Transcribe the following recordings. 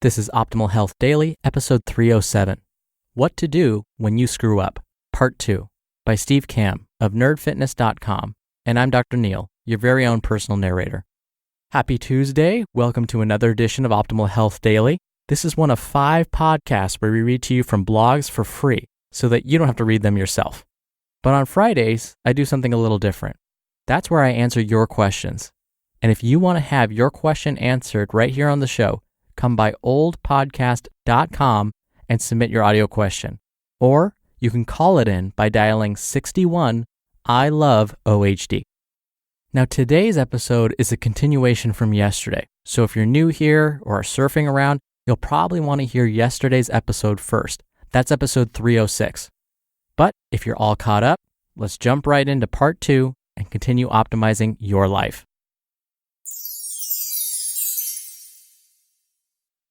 This is Optimal Health Daily, episode 307. What to Do When You Screw Up, Part 2, by Steve Kamb of nerdfitness.com. And I'm Dr. Neil, your very own personal narrator. Happy Tuesday. Welcome to another edition of Optimal Health Daily. This is one of 5 podcasts where we read to you from blogs for free so that you don't have to read them yourself. But on Fridays, I do something a little different. That's where I answer your questions. And if you want to have your question answered right here on the show, come by oldpodcast.com and submit your audio question. Or you can call it in by dialing 61 I love OHD. Now today's episode is a continuation from yesterday. So if you're new here or are surfing around, you'll probably want to hear yesterday's episode first. That's episode 306. But if you're all caught up, let's jump right into part 2 and continue optimizing your life.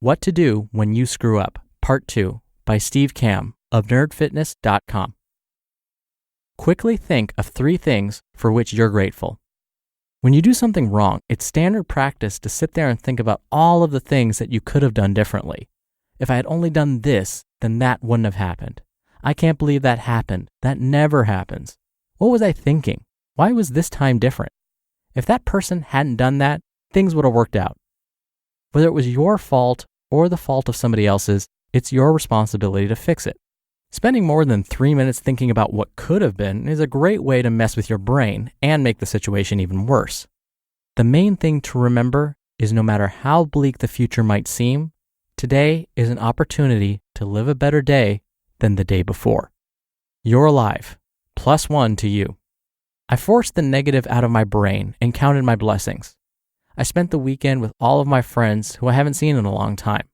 What to Do When You Screw Up, Part 2, by Steve Kamb of nerdfitness.com. Quickly think of 3 things for which you're grateful. When you do something wrong, it's standard practice to sit there and think about all of the things that you could have done differently. If I had only done this, then that wouldn't have happened. I can't believe that happened. That never happens. What was I thinking? Why was this time different? If that person hadn't done that, things would have worked out. Whether it was your fault or the fault of somebody else's, it's your responsibility to fix it. Spending more than 3 minutes thinking about what could have been is a great way to mess with your brain and make the situation even worse. The main thing to remember is no matter how bleak the future might seem, today is an opportunity to live a better day than the day before. You're alive. +1 to you. I forced the negative out of my brain and counted my blessings. I spent the weekend with all of my friends who I haven't seen in a long time.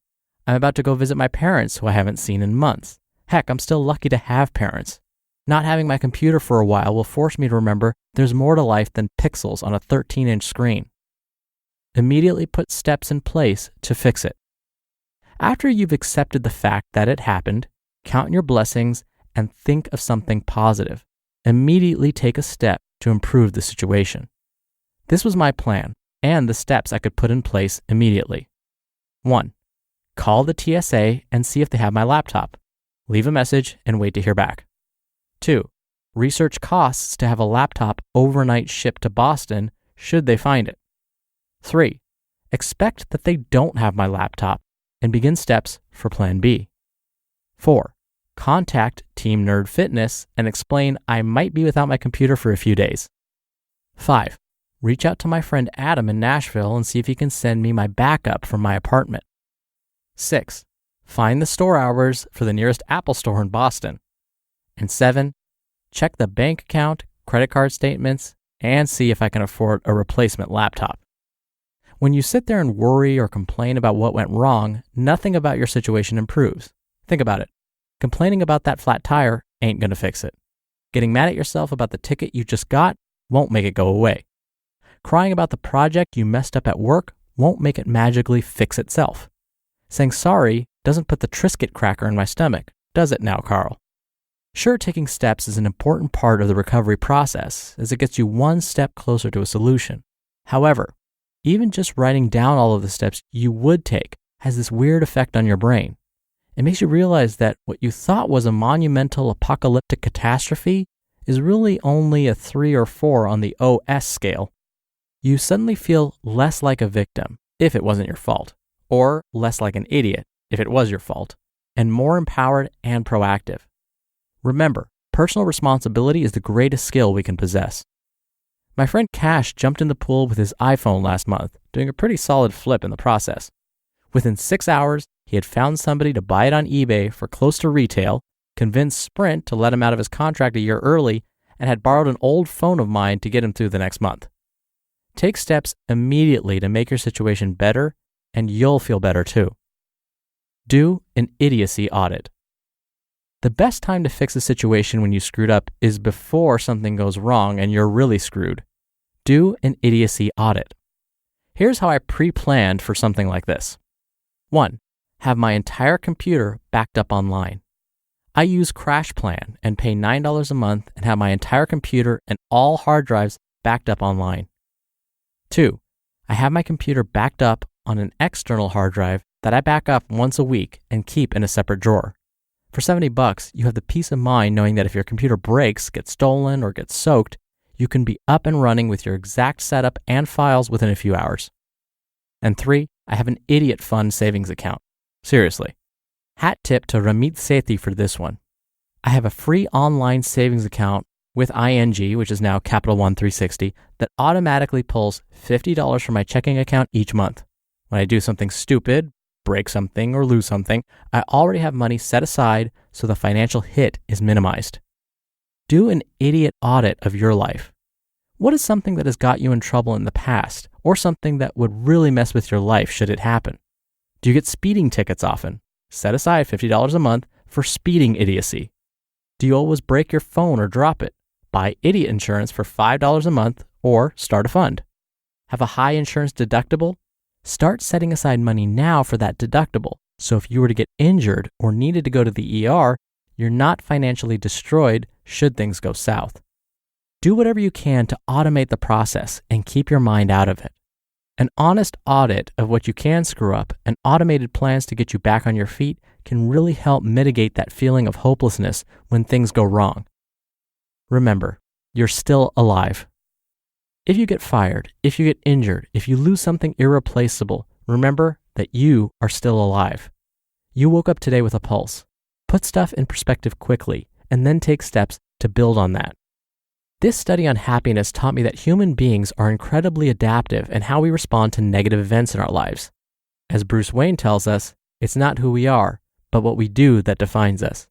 I'm about to go visit my parents who I haven't seen in months. Heck, I'm still lucky to have parents. Not having my computer for a while will force me to remember there's more to life than pixels on a 13-inch screen. Immediately put steps in place to fix it. After you've accepted the fact that it happened, count your blessings and think of something positive. Immediately take a step to improve the situation. This was my plan and the steps I could put in place immediately. 1. Call the TSA and see if they have my laptop. Leave a message and wait to hear back. 2. Research costs to have a laptop overnight shipped to Boston should they find it. 3. Expect that they don't have my laptop and begin steps for Plan B. 4. Contact Team Nerd Fitness and explain I might be without my computer for a few days. 5. Reach out to my friend Adam in Nashville and see if he can send me my backup from my apartment. 6. Find the store hours for the nearest Apple store in Boston. And 7. Check the bank account, credit card statements, and see if I can afford a replacement laptop. When you sit there and worry or complain about what went wrong, nothing about your situation improves. Think about it. Complaining about that flat tire ain't going to fix it. Getting mad at yourself about the ticket you just got won't make it go away. Crying about the project you messed up at work won't make it magically fix itself. Saying sorry doesn't put the Triscuit cracker in my stomach, does it now, Carl? Sure, taking steps is an important part of the recovery process as it gets you one step closer to a solution. However, even just writing down all of the steps you would take has this weird effect on your brain. It makes you realize that what you thought was a monumental apocalyptic catastrophe is really only a 3 or 4 on the OS scale. You suddenly feel less like a victim if it wasn't your fault, or less like an idiot if it was your fault, and more empowered and proactive. Remember, personal responsibility is the greatest skill we can possess. My friend Cash jumped in the pool with his iPhone last month, doing a pretty solid flip in the process. Within 6 hours, he had found somebody to buy it on eBay for close to retail, convinced Sprint to let him out of his contract a year early, and had borrowed an old phone of mine to get him through the next month. Take steps immediately to make your situation better, and you'll feel better too. Do an idiocy audit. The best time to fix a situation when you screwed up is before something goes wrong and you're really screwed. Do an idiocy audit. Here's how I pre-planned for something like this. 1. Have my entire computer backed up online. I use CrashPlan and pay $9 a month and have my entire computer and all hard drives backed up online. 2. I have my computer backed up on an external hard drive that I back up once a week and keep in a separate drawer. For $70, you have the peace of mind knowing that if your computer breaks, gets stolen, or gets soaked, you can be up and running with your exact setup and files within a few hours. And 3, I have an idiot fund savings account. Seriously. Hat tip to Ramit Sethi for this one. I have a free online savings account with ING, which is now Capital One 360, that automatically pulls $50 from my checking account each month. When I do something stupid, break something, or lose something, I already have money set aside so the financial hit is minimized. Do an idiot audit of your life. What is something that has got you in trouble in the past, or something that would really mess with your life should it happen? Do you get speeding tickets often? Set aside $50 a month for speeding idiocy. Do you always break your phone or drop it? Buy idiot insurance for $5 a month or start a fund. Have a high insurance deductible? Start setting aside money now for that deductible, so if you were to get injured or needed to go to the ER, you're not financially destroyed should things go south. Do whatever you can to automate the process and keep your mind out of it. An honest audit of what you can screw up and automated plans to get you back on your feet can really help mitigate that feeling of hopelessness when things go wrong. Remember, you're still alive. If you get fired, if you get injured, if you lose something irreplaceable, remember that you are still alive. You woke up today with a pulse. Put stuff in perspective quickly and then take steps to build on that. This study on happiness taught me that human beings are incredibly adaptive in how we respond to negative events in our lives. As Bruce Wayne tells us, it's not who we are, but what we do that defines us.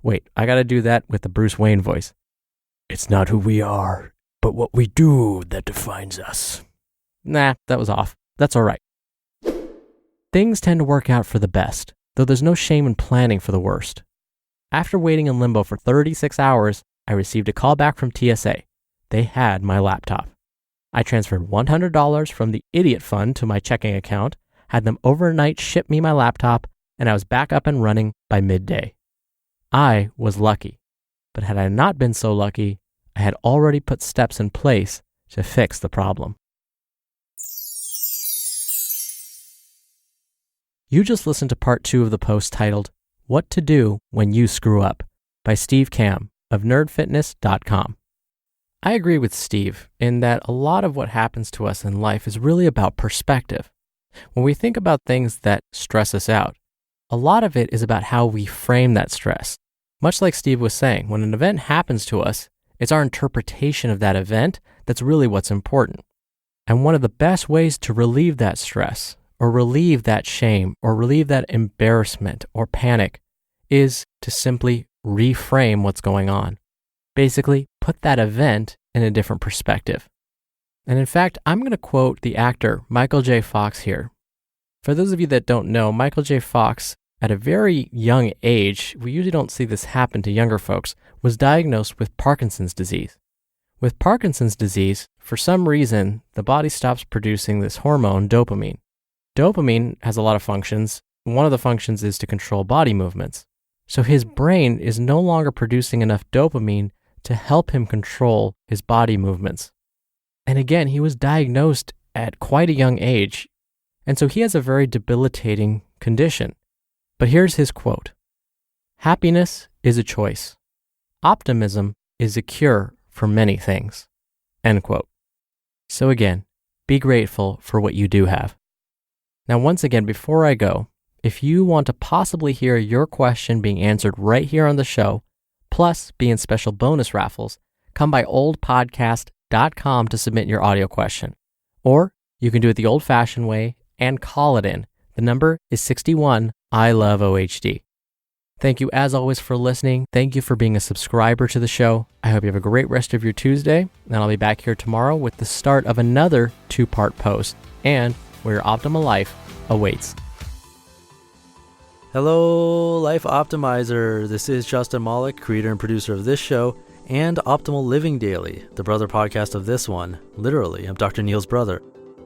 Wait, I gotta do that with the Bruce Wayne voice. It's not who we are, but what we do that defines us. Nah, that was off. That's all right. Things tend to work out for the best, though there's no shame in planning for the worst. After waiting in limbo for 36 hours, I received a call back from TSA. They had my laptop. I transferred $100 from the idiot fund to my checking account, had them overnight ship me my laptop, and I was back up and running by midday. I was lucky, but had I not been so lucky, I had already put steps in place to fix the problem. You just listened to part 2 of the post titled, What to Do When You Screw Up by Steve Kamb of nerdfitness.com. I agree with Steve in that a lot of what happens to us in life is really about perspective. When we think about things that stress us out, a lot of it is about how we frame that stress. Much like Steve was saying, when an event happens to us, it's our interpretation of that event that's really what's important. And one of the best ways to relieve that stress, or relieve that shame, or relieve that embarrassment or panic is to simply reframe what's going on. Basically, put that event in a different perspective. And in fact, I'm going to quote the actor Michael J. Fox here. For those of you that don't know, Michael J. Fox, at a very young age, we usually don't see this happen to younger folks, was diagnosed with Parkinson's disease. With Parkinson's disease, for some reason, the body stops producing this hormone, dopamine. Dopamine has a lot of functions. One of the functions is to control body movements. So his brain is no longer producing enough dopamine to help him control his body movements. And again, he was diagnosed at quite a young age. And so he has a very debilitating condition. But here's his quote. Happiness is a choice. Optimism is a cure for many things. End quote. So again, be grateful for what you do have. Now, once again, before I go, if you want to possibly hear your question being answered right here on the show, plus be in special bonus raffles, come by oldpodcast.com to submit your audio question. Or you can do it the old-fashioned way and call it in. The number is 61 I Love OHD. Thank you as always for listening. Thank you for being a subscriber to the show. I hope you have a great rest of your Tuesday, and I'll be back here tomorrow with the start of another 2-part post and where your optimal life awaits. Hello, Life Optimizer. This is Justin Malik, creator and producer of this show and Optimal Living Daily, the brother podcast of this one. Literally, I'm Dr. Neil's brother.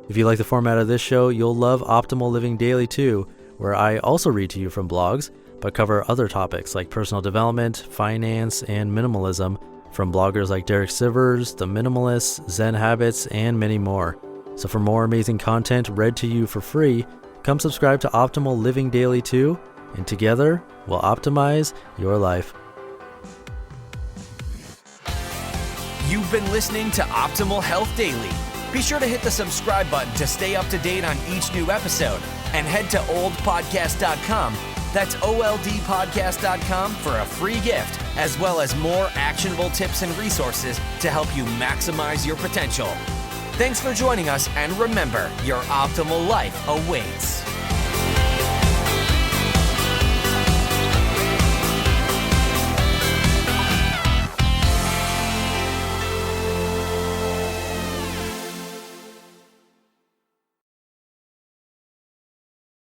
If you like the format of this show, you'll love Optimal Living Daily too, where I also read to you from blogs, but cover other topics like personal development, finance, and minimalism from bloggers like Derek Sivers, The Minimalists, Zen Habits, and many more. So for more amazing content read to you for free, Come subscribe to Optimal Living Daily too, and together we'll optimize your life. You've been listening to Optimal Health Daily. Be sure to hit the subscribe button to stay up to date on each new episode, and head to oldpodcast.com. That's oldpodcast.com for a free gift, as well as more actionable tips and resources to help you maximize your potential. Thanks for joining us, and remember, your optimal life awaits.